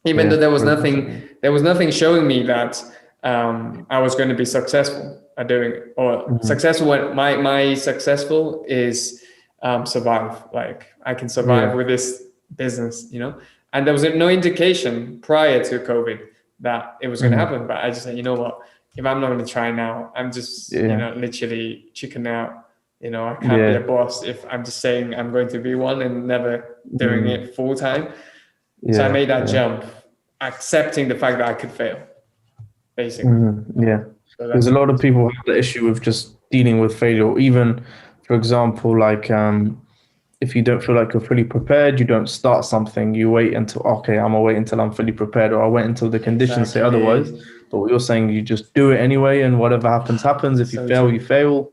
Even though there was nothing showing me that I was going to be successful at doing it, or successful. When my successful is survive. Like I can survive with this business, you know. And there was no indication prior to COVID that it was going to happen. But I just said, you know what, if I'm not going to try now, I'm just, literally chicken out. I can't be a boss if I'm just saying I'm going to be one and never doing it full time. So I made that jump, accepting the fact that I could fail, basically. Yeah. So There's a lot of people who have the issue with just dealing with failure, or even, for example, like if you don't feel like you're fully prepared, you don't start something. You wait until, okay, I'm gonna wait until I'm fully prepared, or I wait until the conditions say otherwise. But what you're saying, you just do it anyway, and whatever happens, happens. If you fail, you fail.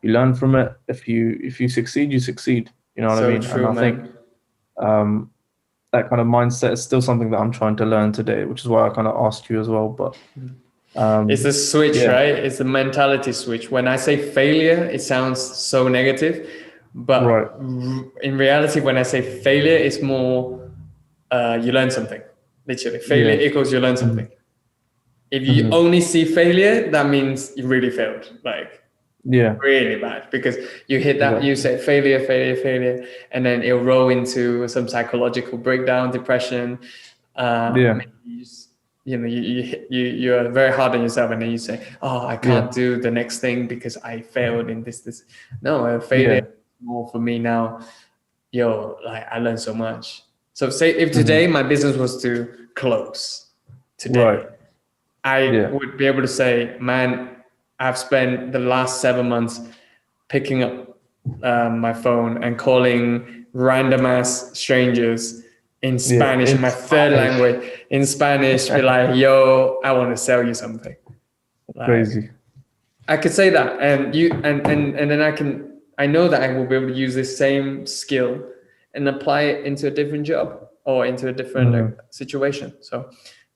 You learn from it. If you succeed, you succeed. You know what I mean? True, and I think that kind of mindset is still something that I'm trying to learn today, which is why I kind of asked you as well. But it's the switch, right? It's the mentality switch. When I say failure, it sounds so negative, but in reality, when I say failure, it's more you learn something. Literally, failure equals you learn something. If you only see failure, that means you really failed. Like, really bad, because you hit that, you say failure, and then it'll roll into some psychological breakdown, depression. You're very hard on yourself, and then you say, oh, I can't do the next thing because I failed in this. No, failure is more for me now. Like, I learned so much. So say if today my business was to close today, I would be able to say, man, I've spent the last 7 months picking up my phone and calling random ass strangers in Spanish, in my third language, in Spanish, be like, yo, I want to sell you something. Like, crazy. I could say that, and then I know that I will be able to use this same skill and apply it into a different job or into a different situation. So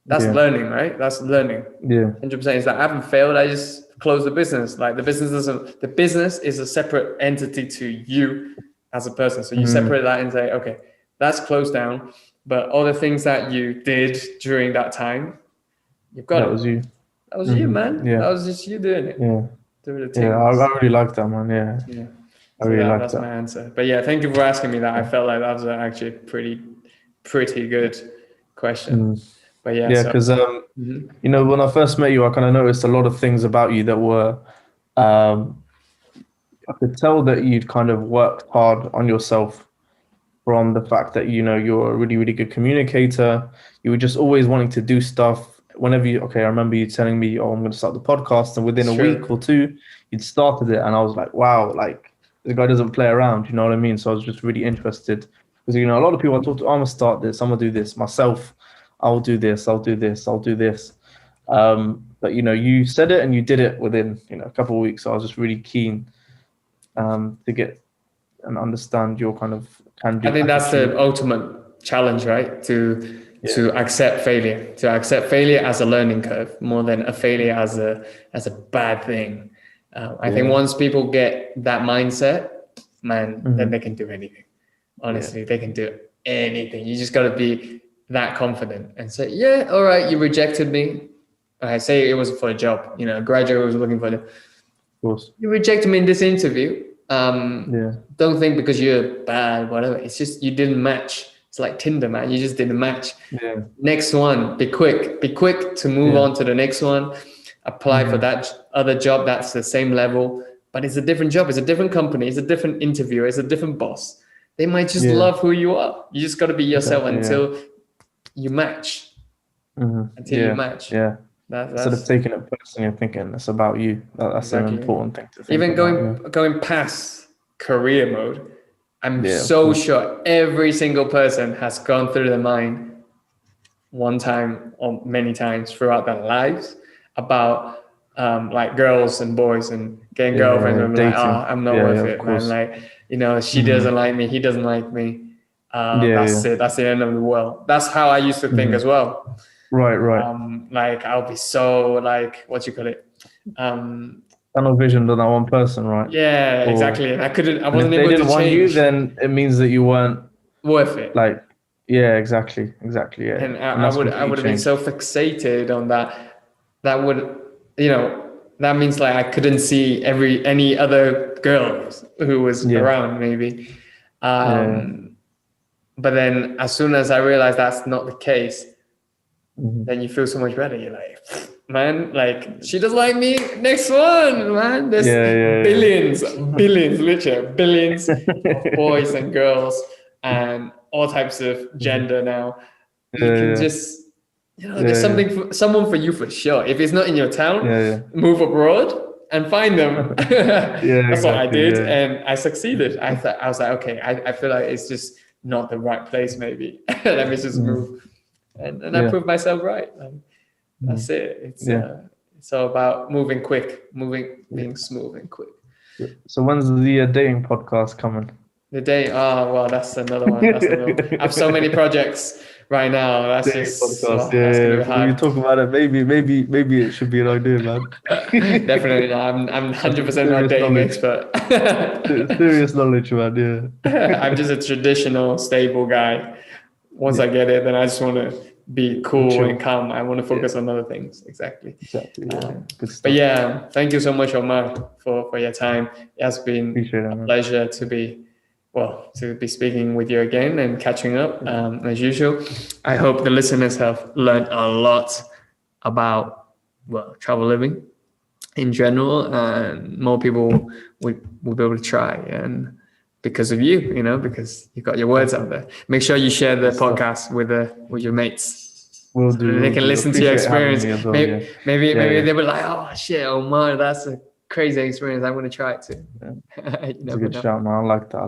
that's learning, right? That's learning. 100% is that I haven't failed. I just closed the business. Like, the business is a separate entity to you as a person. So you separate that and say, okay, that's closed down. But all the things that you did during that time, you've got That was you. That was you, man. That was just you doing it. Doing the I really like that, man. Yeah. I really like that's that. my answer. But yeah, thank you for asking me that. I felt like that was actually a pretty good question. But because when I first met you, I kind of noticed a lot of things about you that were, I could tell that you'd kind of worked hard on yourself, from the fact that, you're a really, really good communicator. You were just always wanting to do stuff. Whenever I remember you telling me, oh, I'm going to start the podcast, and within a week or two, you'd started it. And I was like, wow, like, the guy doesn't play around, you know what I mean? So I was just really interested, because, a lot of people I talk to, I'm going to start this, I'm going to do this myself. I'll do this. But, you said it and you did it within, a couple of weeks. So I was just really keen to get and understand your kind of can-do I think attitude. that's the ultimate challenge, right? To accept failure as a learning curve, more than a failure as a bad thing. I think once people get that mindset, man, then they can do anything. Honestly, they can do anything. You just got to be that confident and say, yeah, all right, you rejected me. I say it was for a job, a graduate was looking for it. Of course. You rejected me in this interview. Don't think because you're bad, whatever. It's just you didn't match. It's like Tinder, man. You just didn't match. Next one, be quick to move on to the next one. Apply for that other job that's the same level, but it's a different job. It's a different company. It's a different interviewer. It's a different boss. They might just love who you are. You just got to be yourself until you match. Until you match. That's, instead of taking it personally and thinking it's about you. That's an important thing to think even about. Going past career mode, I'm so sure every single person has gone through their mind one time or many times throughout their lives about like girls and boys and getting girlfriends and like, oh, I'm not worth it, man. Like, she doesn't like me, he doesn't like me. That's it. That's the end of the world. That's how I used to think as well. Right. Like, I'll be so like, what you call it? Tunnel vision on that one person, right? Yeah, exactly. And I wasn't able to change. If they didn't want you, then it means that you weren't worth it. Like, exactly. Yeah. And I would have been so fixated on that. That would, that means like I couldn't see any other girl who was around maybe. But then as soon as I realized that's not the case, then you feel so much better. You're like, man, like she doesn't like me. Next one, man. There's billions, literally billions of boys and girls and all types of gender now. You can just, there's someone for you for sure. If it's not in your town, move abroad and find them. That's what I did, and I succeeded. I was like, okay, I feel like it's just not the right place. Maybe let me just move, and I proved myself right. That's it. It's all about moving quick, being smooth and quick. So when's the dating podcast coming? The day, well, that's another one. I have so many projects right now. That's just podcast. When you talk about it, maybe it should be an idea, man. Definitely not. I'm 100% not a dating expert. Serious knowledge, man. I'm just a traditional, stable guy. Once I get it, then I just want to be cool and calm. I want to focus on other things. Exactly. But yeah, thank you so much, Omar, for your time. It has been a pleasure to be speaking with you again and catching up as usual. I hope the listeners have learned a lot about travel living in general, and more people will be able to try. And because of you, because you got your words out there. Make sure you share the podcast with your mates. Will do. So they can listen to your experience. Maybe they were like, oh shit, Omar, that's a crazy experience. I'm going to try it too. It's a good shout, man. I like that.